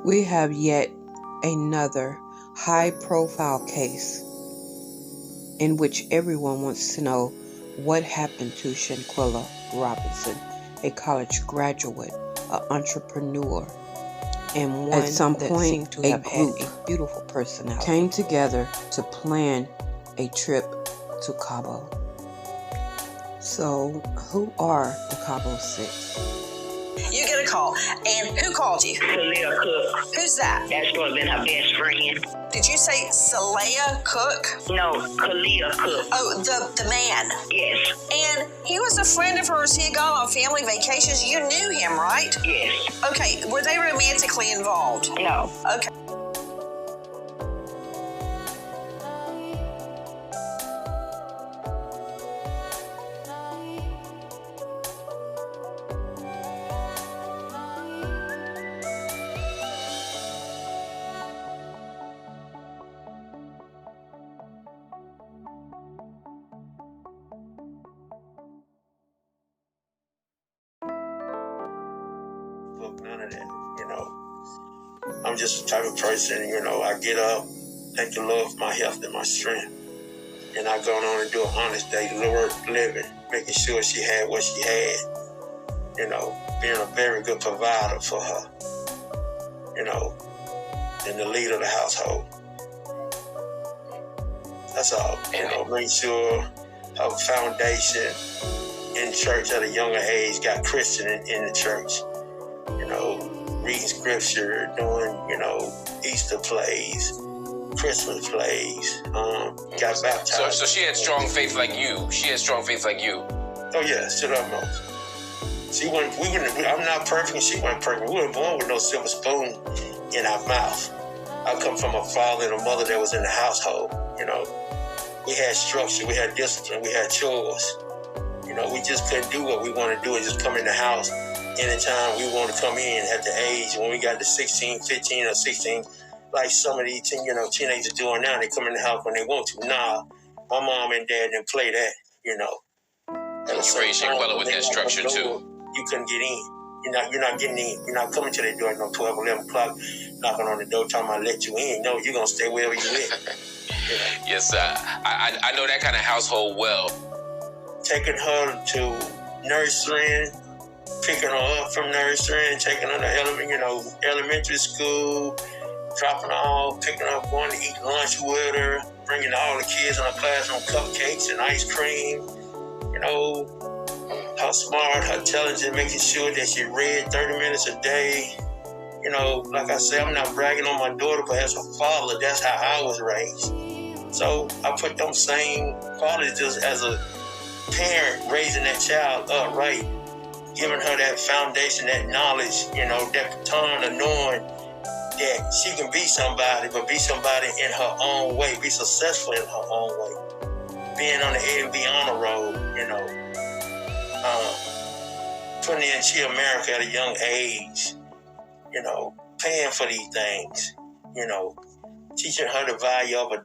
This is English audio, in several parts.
We have yet another high-profile case in which everyone wants to know what happened to Shanquella Robinson, a college graduate, an entrepreneur, and one at some that point seemed to have had a beautiful personality, came together to plan a trip to Cabo. So, who are the Cabo Six? You get a call. And who called you? Saleha Cook. Who's that? That's supposed to be her best friend. Did you say Saleha Cook? No, Saleha Cook. Oh, the man. Yes. And he was a friend of hers. He had gone on family vacations. You knew him, right? Yes. Okay. Were they romantically involved? No. Okay. None of that, I'm just the type of person, I get up, thank the Lord for my health and my strength. And I go on and do an honest day, Lord living, making sure she had what she had, being a very good provider for her, and the leader of the household. That's all, make sure her foundation in church at a younger age got Christian in the church. Reading scripture, doing, Easter plays, Christmas plays, got baptized. So she had strong faith like you. Oh yeah, to the utmost. I'm not perfect, she wasn't perfect. We weren't born with no silver spoon in our mouth. I come from a father and a mother that was in the household, We had structure, we had discipline, we had chores. We just couldn't do what we want to do and just come in the house anytime we want to come in at the age when we got to 16, 15, or 16, like some of these teenagers doing now. They come in the house when they want to. Nah, my mom and dad didn't play that, And you raised Shanquella with that structure too. You couldn't get in. You're not getting in. You're not coming to their door at 12, 11 o'clock, knocking on the door, talking about let you in. No, you're going to stay wherever you live. Yes, I know that kind of household well. Taking her to nursery, picking her up from nursery and taking her to elementary school, dropping her off, picking her up, going to eat lunch with her, bringing all the kids in her classroom cupcakes and ice cream. Her smart, her intelligent, making sure that she read 30 minutes a day. Like I said, I'm not bragging on my daughter, but as a father, that's how I was raised. So I put them same qualities just as a parent raising that child up right, giving her that foundation, that knowledge, that baton of knowing that she can be somebody, but be somebody in her own way, be successful in her own way. Being on the A&B honor roll, putting in Chi America at a young age, paying for these things, teaching her the value of $1,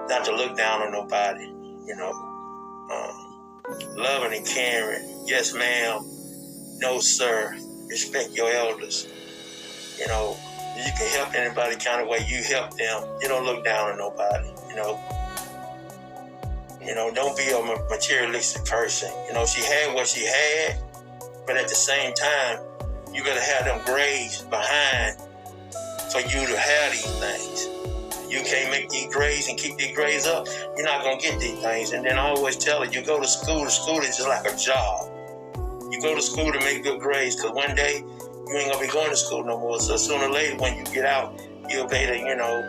not to look down on nobody, loving and caring. Yes, ma'am. No, sir. Respect your elders. You can help anybody kind of way you help them. You don't look down on nobody, don't be a materialistic person. She had what she had, but at the same time, you gotta have them grades behind for you to have these things. You can't make these grades and keep these grades up, you're not going to get these things. And then I always tell her, you go to school is just like a job. You go to school to make good grades, because one day you ain't going to be going to school no more. So sooner or later, when you get out, you'll be able to,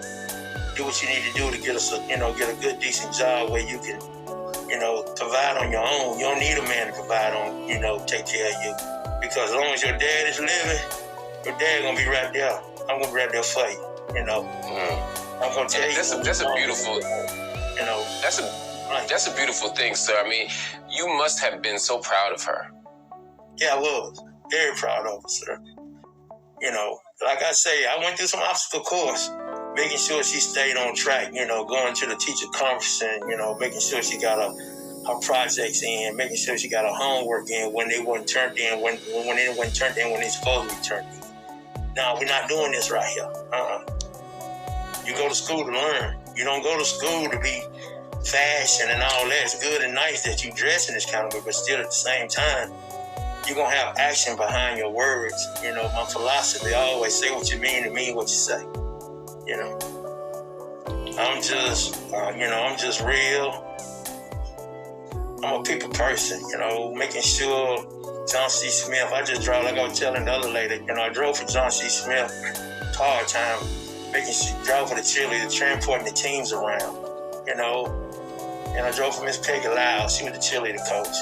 do what you need to do to get a good, decent job where you can, provide on your own. You don't need a man to provide on, take care of you. Because as long as your dad is living, your dad going to be right there. I'm going to be right there for you, I'm gonna tell you. That's a beautiful. That's a beautiful thing, sir. I mean, you must have been so proud of her. Yeah, I was very proud of her, sir. Like I say, I went through some obstacle course, making sure she stayed on track. Going to the teacher conference and making sure she got her projects in, making sure she got her homework in when they weren't turned in, when they weren't turned in when they supposed to be turned in. no, we're not doing this right here. You go to school to learn. You don't go to school to be fashion and all that. It's good and nice that you dress in this kind of way, but still at the same time, you're going to have action behind your words. You know, my philosophy, I always say what you mean and mean what you say. You know, I'm just real. I'm a people person, you know, making sure John C. Smith, I just drove, like I was telling the other lady, you know, I drove for John C. Smith, hard time, making sure, drove for the cheerleader, transporting the teams around, you know, and I drove for Miss Peggy Lyles, she was the cheerleader coach,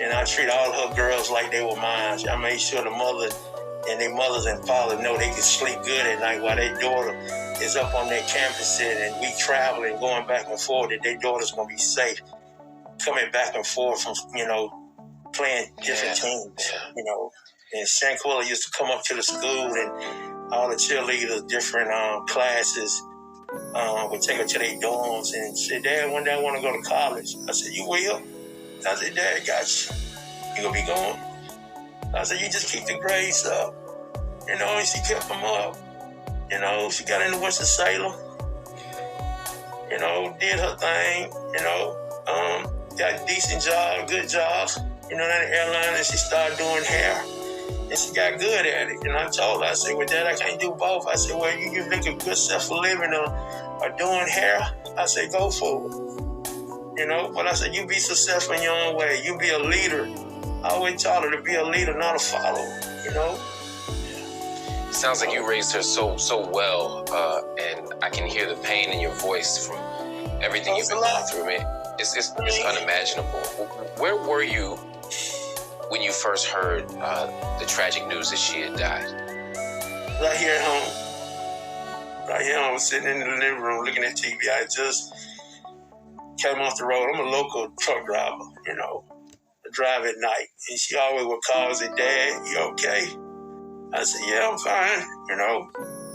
and I treat all her girls like they were mine. I made sure the mother and their mothers and fathers know they can sleep good at night while their daughter is up on their campus and we traveling, going back and forth, that their daughter's going to be safe, coming back and forth from, you know, playing different teams, you know. And Shanquella used to come up to the school and all the cheerleaders, different classes, would take her to their dorms and say, Dad, one day I want to go to college. I said, you will? I said, Dad, got you. You going to be going? I said, you just keep the grades up. You know, and she kept them up. You know, she got into Winston-Salem. You know, did her thing, you know, got a decent job, good jobs. You know, at the airline, and she started doing hair. And she got good at it. And I told her, I said, well, Dad, I can't do both. I said, well, you make a good self-living or doing hair. I said, go for it. You know, but I said, you be successful in your own way. You be a leader. I always taught her to be a leader, not a follower, you know? Sounds like you raised her so well, and I can hear the pain in your voice from everything you've been going through, man. It's unimaginable. Where were you when you first heard the tragic news that she had died? Right here at home. Right here, I was sitting in the living room looking at TV. I just came off the road. I'm a local truck driver, you know. I drive at night. And she always would call and say, Dad, you okay? I said, yeah, I'm fine, you know.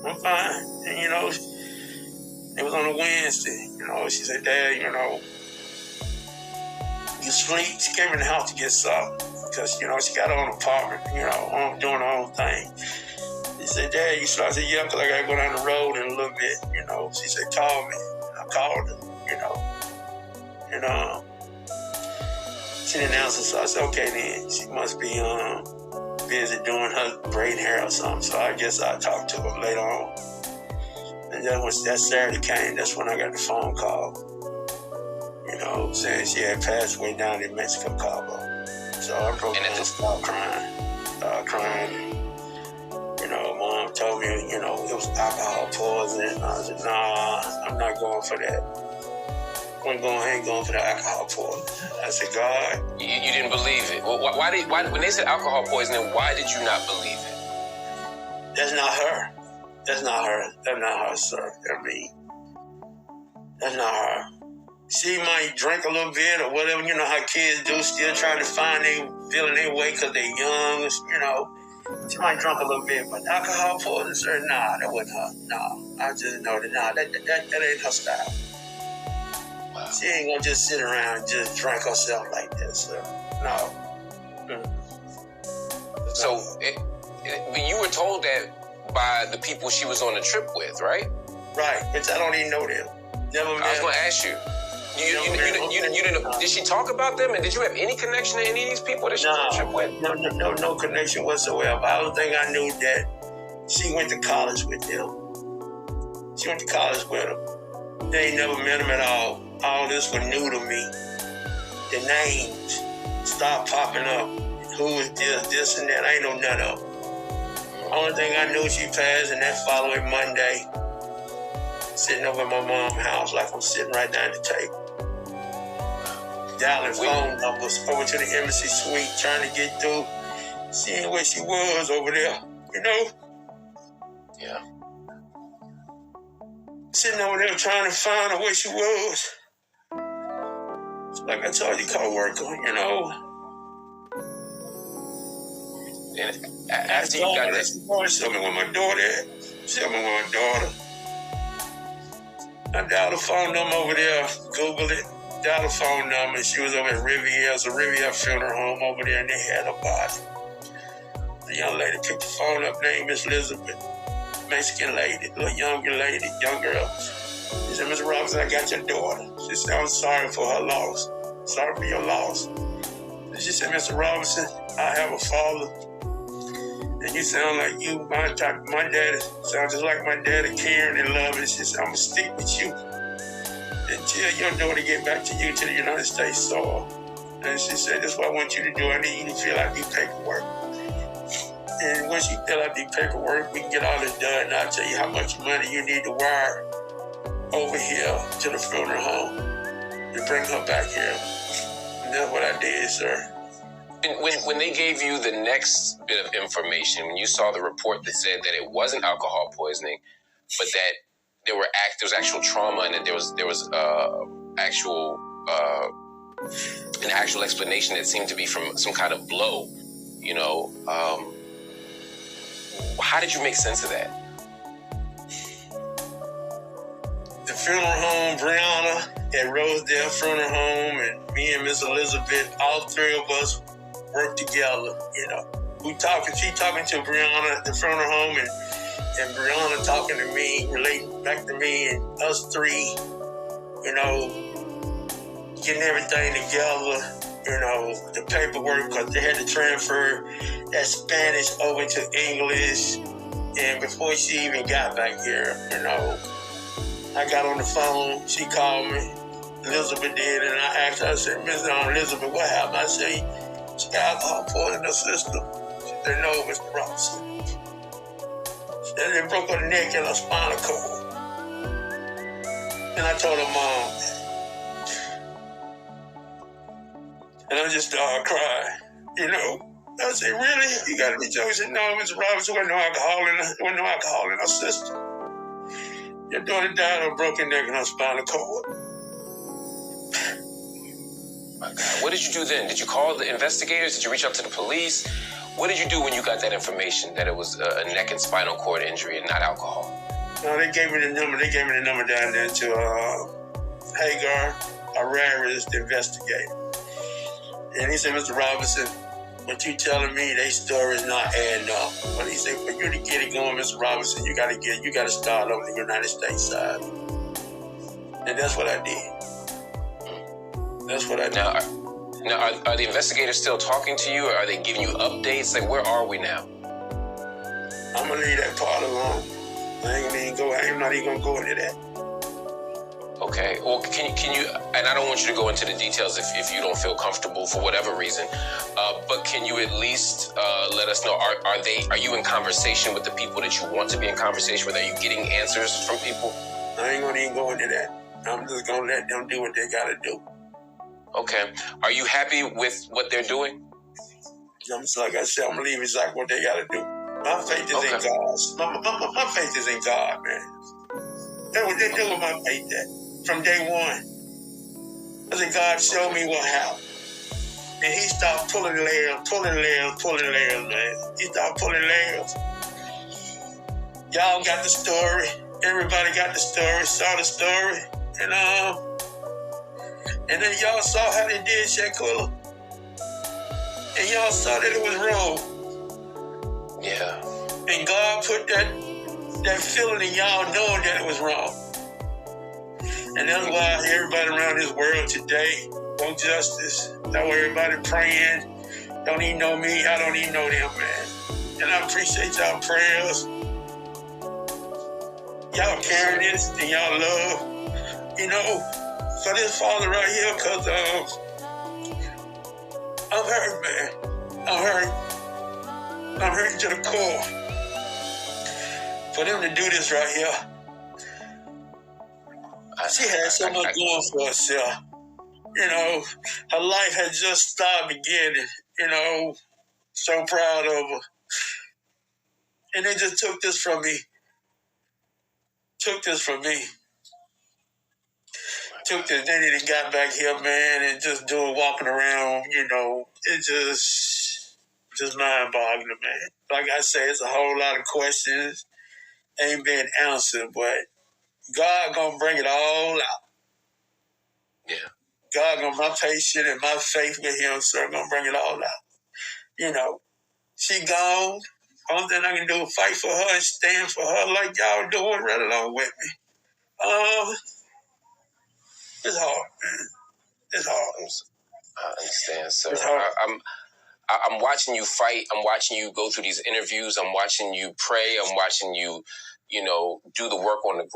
I'm fine. And, you know, it was on a Wednesday. You know, she said, Dad, you know, you sleep. She came in the house to get something because, you know, she got her own apartment, you know, doing her own thing. She said, Dad, you sleep? I said, yeah, because I got to go down the road in a little bit, you know. She said, call me. I called her, you know. And she didn't answer, so I said, okay, then. She must be busy doing her braiding hair or something, so I guess I'll talk to her later on. And then once that Saturday came, that's when I got the phone call, you know, saying she had passed away down in Mexico, Cabo. So I broke down and started crying. You know, Mom told me, you know, it was alcohol poisoning. I said, nah, I'm not going for that. I ain't going for the alcohol poisoning. I said, God. You didn't believe it. Well, why, when they said alcohol poisoning, why did you not believe it? That's not her. That's not her, sir. I mean, that's not her. She might drink a little bit or whatever, you know how kids do, still trying to find feeling their way because they're young, you know. She might drink a little bit, but alcohol poisoning, sir, nah, that wasn't her. No, I just know that, nah, that ain't her style. Wow. She ain't gonna just sit around and just drink herself like that, sir. No. So, you were told that by the people she was on the trip with, right? Right, but I don't even know them. Never met. I was gonna ask you. You didn't. Did she talk about them? And did you have any connection to any of these people that she was on the trip with? No connection whatsoever. I don't think I knew that she went to college with them. She went to college with them. They ain't never met them at all. All this was new to me. The names stopped popping up. Who is this and that? I ain't know none of them. Only thing I knew, she passed, and that following Monday, sitting over at my mom's house like I'm sitting right down the table. Dialing phone numbers over to the embassy suite, trying to get through, seeing where she was over there, you know? Yeah. Sitting over there trying to find her where she was. Like I told you, co-worker, you know? And after you got that... Tell me where my daughter at. Tell me where my daughter. I dialed the phone number over there, Googled it, dialed the phone number. She was over at Riviera's, a Riviera funeral home over there, and they had her body. The young lady picked the phone up, named Miss Elizabeth. Mexican lady, little young girl. She said, Mr. Robinson, I got your daughter. She said, I'm sorry for her loss. Sorry for your loss. And she said, Mr. Robinson, I have a father. And you sound like you. My daddy sounds just like my daddy, caring and loving. She said, I'm going to stick with you until your daughter get back to you, to the United States soil. And she said, that's what I want you to do. I need you to fill out the paperwork. And once you fill out the paperwork, we can get all this done. And I'll tell you how much money you need to wire over here to the funeral home to bring her back here. And that's what I did, sir. When they gave you the next bit of information, when you saw the report that said that it wasn't alcohol poisoning, but that there was actual trauma and that there was an actual explanation that seemed to be from some kind of blow, how did you make sense of that? The funeral home, Brianna at Rosedale Funeral Home, and me and Miss Elizabeth, all three of us worked together, She talking to Brianna at the funeral home, and Brianna talking to me, relating back to me, and us three, getting everything together, the paperwork, because they had to transfer that Spanish over to English. And before she even got back here, I got on the phone, she called me, Elizabeth did, and I asked her, I said, Miss Elizabeth, what happened? I said, she got alcohol poisoning in her system. She said, no, Mr. Robinson. She said, they broke her neck and her spinal cord. And I told her mom, and I just started crying, I said, really? You gotta be joking. She said, no, Mr. Robinson, there wasn't no alcohol in her system. Your daughter died of a broken neck and her spinal cord. My God. What did you do then? Did you call the investigators? Did you reach out to the police? What did you do when you got that information that it was a neck and spinal cord injury and not alcohol? No, they gave me the number. They gave me the number down there to Hagar Araris, the investigator. And he said, Mr. Robinson, what you telling me, their story is not adding up. But he said, for you to get it going, Mr. Robinson, you gotta start on the United States side. And that's what I did. That's what I did. Now, are the investigators still talking to you, or are they giving you updates? Like, where are we now? I'm gonna leave that part alone. I'm not even gonna go into that. Okay. Well, can you? And I don't want you to go into the details if you don't feel comfortable for whatever reason. But can you at least let us know? Are you in conversation with the people that you want to be in conversation with? Are you getting answers from people? I ain't gonna even go into that. I'm just gonna let them do what they gotta do. Okay. Are you happy with what they're doing? Like I said, I'm gonna leave exactly what they gotta do. My faith is in God. My faith is in God, man. That's what they're doing. My faith at from day one. I said, God, show me what happened. And he started pulling layers, man. He started pulling layers. Y'all got the story. Everybody got the story, saw the story. And then y'all saw how they did Shanquella. And y'all saw that it was wrong. Yeah. And God put that feeling in y'all knowing that it was wrong. And that's why everybody around this world today want justice. That's why everybody praying. Don't even know me. I don't even know them, man. And I appreciate y'all prayers. Y'all carrying this and y'all love. For this father right here, because I'm hurt, man. I'm hurt. I'm hurting to the core. For them to do this right here. She had so much going for herself. Her life had just started beginning. So proud of her. And they just took this from me. Took this. Then they got back here, man, and just walking around, it just mind-boggling, man. Like I say, it's a whole lot of questions ain't been answered, but God gonna bring it all out. Yeah. God gonna, my patience and my faith with him, sir, gonna bring it all out. She gone. Only thing I can do is fight for her and stand for her like y'all doing right along with me. It's hard, man. It's hard. I understand, sir. It's hard. I'm watching you fight. I'm watching you go through these interviews. I'm watching you pray. I'm watching you, do the work on the ground.